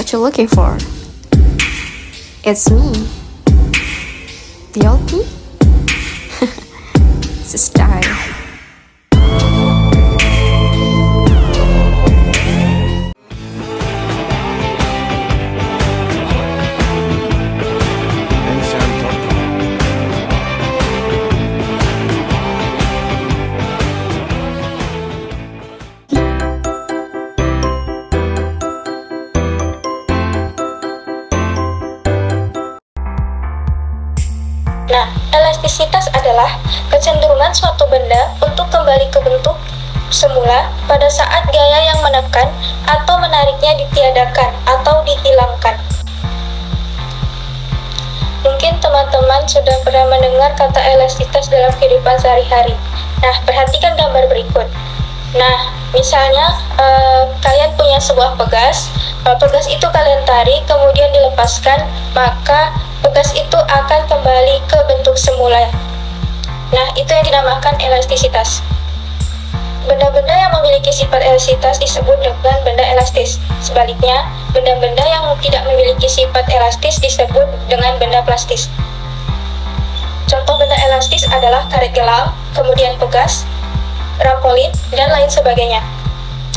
what you're looking for. It's me, the old me. It's a style. Nah, elastisitas adalah kecenderungan suatu benda untuk kembali ke bentuk semula pada saat gaya yang menekan atau menariknya ditiadakan atau dihilangkan. Mungkin teman-teman sudah pernah mendengar kata elastisitas dalam kehidupan sehari-hari. Nah, perhatikan gambar berikut. Nah, misalnya kalian punya sebuah pegas. Kalau pegas itu kalian tarik, kemudian dilepaskan, maka pegas itu akan kembali ke bentuk semula. Nah, itu yang dinamakan elastisitas. Benda-benda yang memiliki sifat elastisitas disebut dengan benda elastis. Sebaliknya, benda-benda yang tidak memiliki sifat elastis disebut dengan benda plastis. Contoh benda elastis adalah karet gelang, kemudian pegas, trampolin, dan lain sebagainya.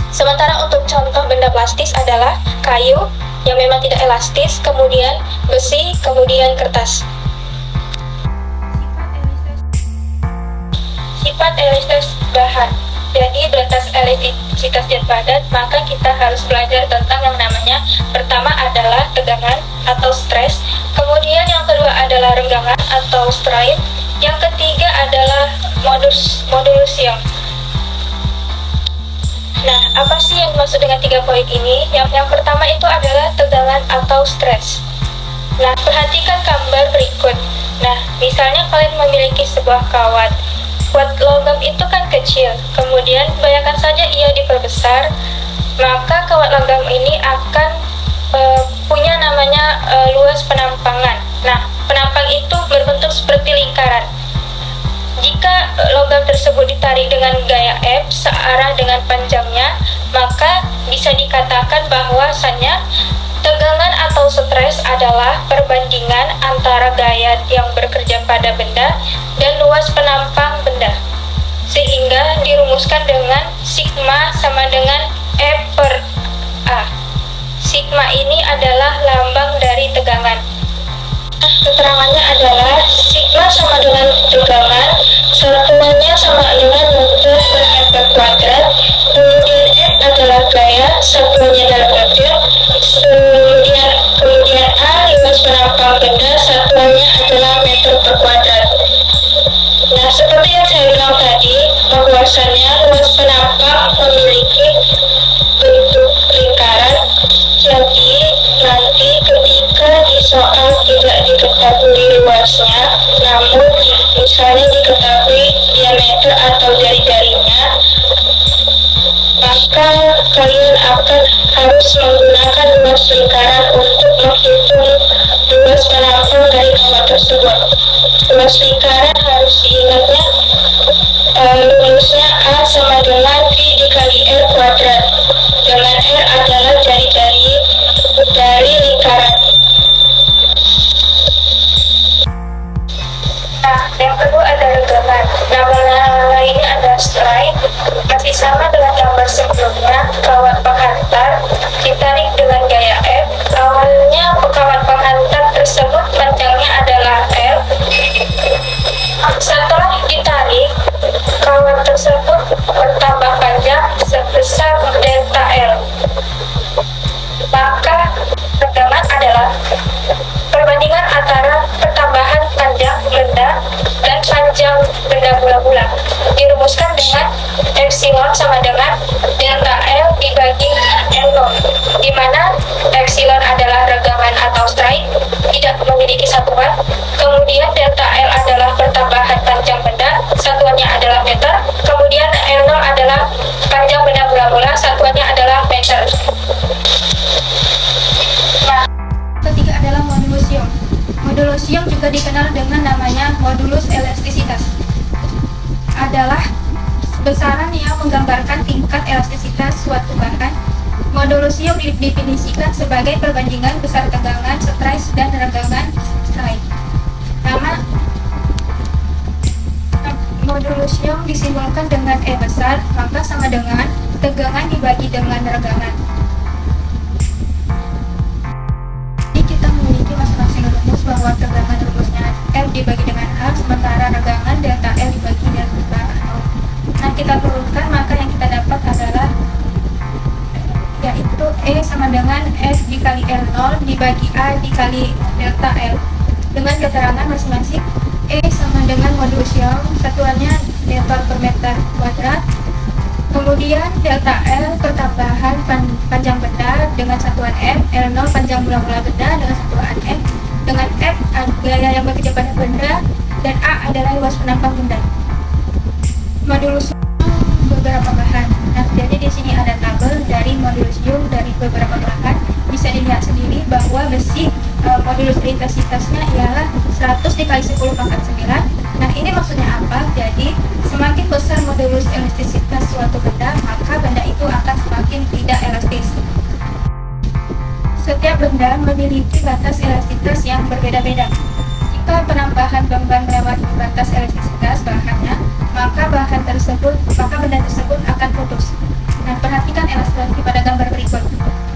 Sementara untuk contoh benda plastis adalah kayu yang memang tidak elastis, kemudian besi, kemudian kertas. Sifat elastis bahan. Jadi berdasarkan elastisitas zat padat, maka kita harus belajar tentang yang namanya pertama adalah tegangan atau stres, kemudian yang kedua adalah renggangan atau strain, yang ketiga adalah modulus. Nah, apa sih yang dimaksud dengan 3 poin ini? Yang pertama itu adalah tegangan atau stres. Nah, perhatikan gambar berikut. Nah, misalnya kalian memiliki sebuah kawat. Kawat logam itu kan kecil, kemudian bayangkan saja ia diperbesar, maka kawat logam ini akan punya namanya luas penampangan. Nah, penampang itu berbentuk seperti lingkaran. Jika logam tersebut ditarik dengan gaya F searah dengan panjangnya, maka bisa dikatakan bahwasannya tegangan atau stres adalah perbandingan antara gaya yang bekerja pada benda dan luas penampang benda. Sehingga dirumuskan dengan sigma sama dengan F per A. Sigma ini adalah lambang dari tegangan. Keterangannya adalah sigma sama dengan tegangan, satuannya sama dengan newton per meter kuadrat, kemudian F adalah gaya, satuannya adalah meter, kemudian A luas penampang benda, satuannya adalah meter per kuadrat. Nah, seperti yang saya bilang tadi, bahwasannya luas penampang memiliki bentuk lingkaran. Jadi nanti ketika di soal tidak diketahui luasnya, namun misalnya diketahui diameter atau jari-jarinya, maka kalian akan harus menggunakan luas lingkaran untuk menghitung luas penampang dari kawat tersebut. Luas lingkaran harus diingatnya rumusnya A sama dengan V dikali R kuadrat, dengan R adalah jari-jari dari lingkaran. Nah, yang kedua ada renggangan. Nama lainnya ada strain. Masih sama dengan gambar sebelumnya, kawat penghantar ditarik dengan gaya F. Awalnya kawat penghantar tersebut panjangnya adalah L. Setelah ditarik, kawat tersebut bertambah panjang sebesar delta L. Maka renggangan adalah perbandingan antara pertambahan panjang benda dan panjang benda bola-bola. Dirumuskan dengan epsilon sama dengan delta L dibagi L0, di mana epsilon adalah renggangan atau strain, tidak memiliki satuan, kemudian delta L adalah pertambahan panjang benda, satuannya adalah meter, kemudian L0 adalah panjang benda bola-bola, satuannya adalah meter. Nah, ketiga adalah modulus ion. Modulus ion juga dikenal dengan namanya modulus elastisitas. Adalah besaran yang menggambarkan tingkat elastisitas suatu bahan Modulus Young didefinisikan sebagai perbandingan besar tegangan stres dan regangan strain. Nama modulus Young disimbolkan dengan E besar, maka sama dengan tegangan dibagi dengan regangan. Jadi kita memiliki masing-masing rumus bahwa tegangan rumusnya F dibagi dengan A, sementara regangan delta L dibagi delta L. Nah, kita turunkan, maka yang kita dapat adalah yaitu E sama dengan F dikali L0 dibagi A dikali delta L. Dengan keterangan masing-masing, E sama dengan modulus Young, satuannya Newton per meter kuadrat. Kemudian delta L pertambahan panjang benda dengan satuan M, L0 panjang mula-mula benda dengan satuan M, dengan F gaya yang bekerja pada benda, dan A adalah luas penampang benda. Modulus Young beberapa bahan. Nah, jadi di sini ada tabel dari modulus Young dari beberapa bahan. Bisa dilihat sendiri bahwa besi modulus intensitasnya ialah 100 dikali 10 pangkat 9. Nah, ini maksudnya apa? Jadi, semakin besar modulus elastisitas suatu benda, maka benda itu akan semakin tidak elastis. Setiap benda memiliki batas elastisitas yang berbeda-beda. Jika penambahan beban melewati batas elastisitas bahannya, maka benda tersebut akan putus. Nah, perhatikan ilustrasi pada gambar berikut.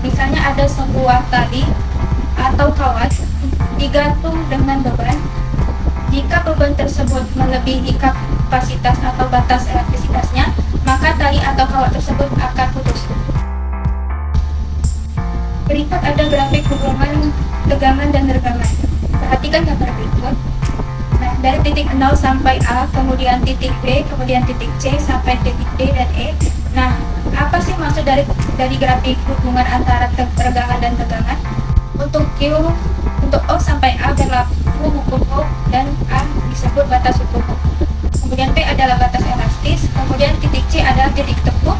Misalnya ada sebuah tali atau kawat digantung dengan beban. Jika beban tersebut melebihi kapasitas atau batas elastisitasnya, maka tali atau kawat tersebut akan putus. Berikut ada grafik hubungan tegangan dan regangan. Perhatikan gambar berikut. Nah, dari titik 0 sampai A, kemudian titik B, kemudian titik C, sampai titik D dan E. Nah, apa sih maksud dari grafik hubungan antara regangan dan tegangan? Untuk O sampai A berlaku hukum Ohm dan A disebut batas hukum Ohm. Kemudian P adalah batas elastis, kemudian titik C adalah titik tepuk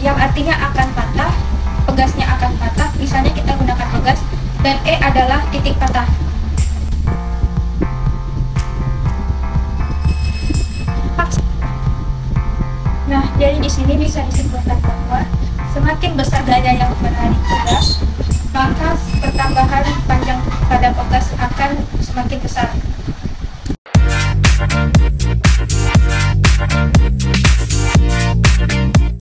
yang artinya akan patah, pegasnya akan patah, misalnya kita gunakan pegas, dan E adalah titik patah. Nah, jadi di sini bisa disimpulkan bahwa semakin besar gaya yang menarik pegas,